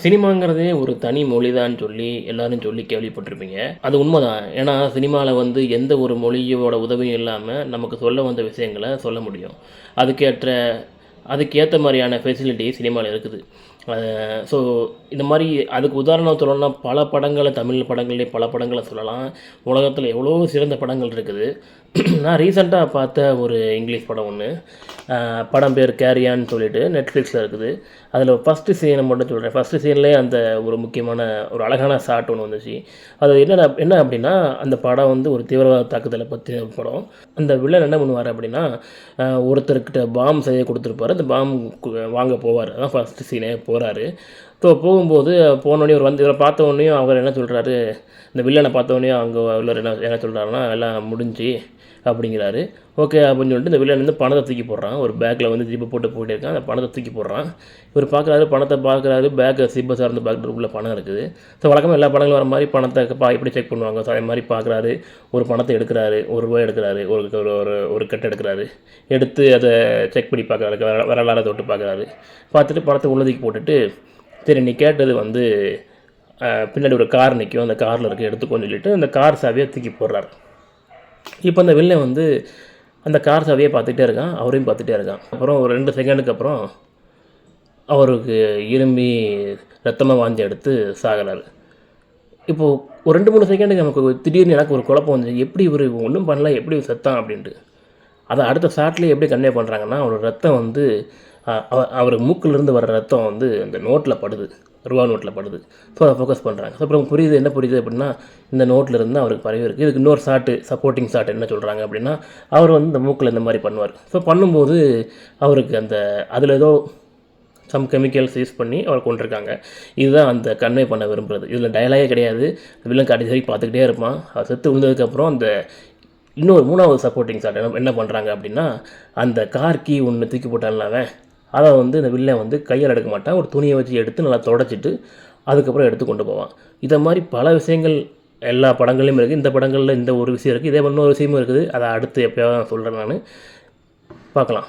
சினிமாங்கிறதே ஒரு தனி மொழிதான்னு சொல்லி எல்லாரும் சொல்லி கேள்விப்பட்டிருப்பீங்க. அது உண்மதான். ஏன்னா சினிமால வந்து எந்த ஒரு மொழியோட உதவியும் இல்லாம நமக்கு சொல்ல வந்த விஷயங்கள சொல்ல முடியும். அதுக்கேற்ற அதுக்கேத்த மாரியான ஃபெசிலிட்டி சினிமால இருக்குது. அ ஸோ இந்த மாரி அதுக்கு உதாரணம் சொல்லணும்னா பல படங்கள தமிழ் படங்கள்லேயே பல படங்கள சொல்லலாம். உலகத்தில எவ்வளோ சிறந்த படங்கள் இருக்குது. நான் ரீசென்ட்டா பார்த்த ஒரு இங்கிலீஷ் படம் ஒண்ணு. படம் பேர் கேரியான்னு சொல்லிட்டு நெட்ஃப்ளிக்ஸில இருக்குது. அதில ஃபர்ஸ்ட்டு சீன மட்டும் சொல்றேன். ஃபர்ஸ்ட்டு சீன்லேயே அந்த ஒரு முக்கியமான ஒரு அழகான ஷாட் ஒண்ணு வந்துச்சு. அது என்ன அப்டின்னா, அந்த படம் வந்து ஒரு தீவிரவாத தாக்குதல பத்தின படம். அந்த வில்லன் என்ன பண்ணுவாரு அப்டின்னா, ஒருத்தர்கிட்ட பாம் செய்ய குடுத்துருப்பாரு. அந்த பாம் வாங்க போவாரு. அதான் ஃபர்ஸ்ட்டு சீனே போறாரு. ஸோ போகும்போது போனோனே இவரு வந்து இவர பார்த்த உடனேயும் அவர் என்ன சொல்றாரு, இந்த வில்லன பார்த்த உடனேயும் அங்க உள்ளவரு என்ன என்ன சொல்றாருன்னா, "எல்லாம் முடிஞ்சுச்சு" அப்படிங்கிறாரு. ஓகே அப்படின்னு சொல்லிட்டு இந்த வில்லன் வந்து பணத்த தூக்கி போடுறான். ஒரு பேக்கில வந்து ஜிப்ப போட்டு போயிட்டே இருக்கான். அந்த பணத்த தூக்கி போடுறான். இவரு பார்க்குறாரு, பணத்த பார்க்குறாரு. பேக்க ஜிப்ப சார்ந்து பார்க்குறாரு. உள்ள பணம் இருக்குது. ஸோ வழக்கமா எல்லா படங்களும் வர மாரி பணத்த எப்படி செக் பண்ணுவாங்க. ஸோ அதே மாரி பார்க்குறாரு. ஒரு பணத்த எடுக்குறாரு. ரூ. 1 எடுக்குறாரு. ஒரு ஒரு ஒரு கட்டு எடுக்குறாரு. எடுத்து அத செக் பண்ணி பார்க்குறாரு. விரலால தொட்டு பார்க்குறாரு. பார்த்துட்டு பணத்த உள்ள தூக்கி போட்டுட்டு, சரி நீ கேட்டது வந்து பின்னாடி ஒரு கார் நிக்கும். அந்த கார்ல இருக்கு எடுத்துக்கோன்னு சொல்லிட்டு, அந்த கார் சாவிய தூக்கி போடுறாரு. இப்ப அந்த வில்லன் வந்து அந்த கார் சாவிய பார்த்துட்டே இருக்கான். அவரையும் பார்த்துட்டே இருக்கான். அப்புறம் ஒரு 2 செகண்டுக்கு அப்புறம் அவருக்கு இரும்பி ரத்தமா வாந்தி எடுத்து சாகுறாரு. இப்போ ஒரு 2, 3 செகண்டுக்கு நமக்கு திடீர்னு எனக்கு ஒரு குழப்பம் வந்துச்சு. எப்படி இவரு ஒண்ணும் பண்ணல, எப்படி செத்தான் அப்படின்ட்டு. அத அடுத்த ஷாட்லயே எப்படி கன்வே பண்றாங்கன்னா, அவரோட ரத்தம் வந்து அவர் மூக்குலேருந்து வர ரத்தம் வந்து அந்த நோட்ல படுது. ரூபா நோட்ல படுது. ஸோ அத ஃபோக்கஸ் பண்றாங்க. ஸோ அப்புறம் புரியுது என்ன புரியுது அப்படின்னா, இந்த நோட்ல இருந்து அவருக்கு பரவி இருக்கு. இதுக்கு இன்னொரு சப்போர்ட்டிங் ஷாட் என்ன சொல்றாங்க அப்படின்னா, அவர் வந்து இந்த மூக்குல இந்த மாரி பண்ணுவாரு. ஸோ பண்ணும்போது அவருக்கு அந்த அதில ஏதோ கெமிக்கல்ஸ் யூஸ் பண்ணி அவர கொன்றுருக்காங்க. இதுதான் அந்த கன்வே பண்ண விரும்புறது. இதில டயலாகே கிடையாது. வில்லன் கடைசி வரைக்கும் பார்த்துக்கிட்டே இருப்பான். அவர் செத்து விழுந்ததுக்கப்புறம் அந்த இன்னொரு 3வது சப்போர்ட்டிங் ஷாட் என்ன பண்ணுறாங்க அப்படின்னா, அந்த கார் கீ ஒண்ணு தூக்கி போட்டான்ல அவன், அத வந்து இந்த வில்லன் வந்து கையால எடுக்க மாட்டான். ஒரு துணிய வச்சு எடுத்து நல்லா தொடச்சிட்டு, அதுக்கப்புறம் எடுத்து கொண்டு போவான். இத மாரி பல விஷயங்கள் எல்லா படங்கள்லயும் இருக்கு. இந்த படங்கள்ல இந்த ஒரு விஷயம் இருக்கு. இதே மாரி இன்னொரு விஷயமும் இருக்குது. அத அடுத்து எப்பயாவது நான் சொல்றேன் நானு. பார்க்கலாம்.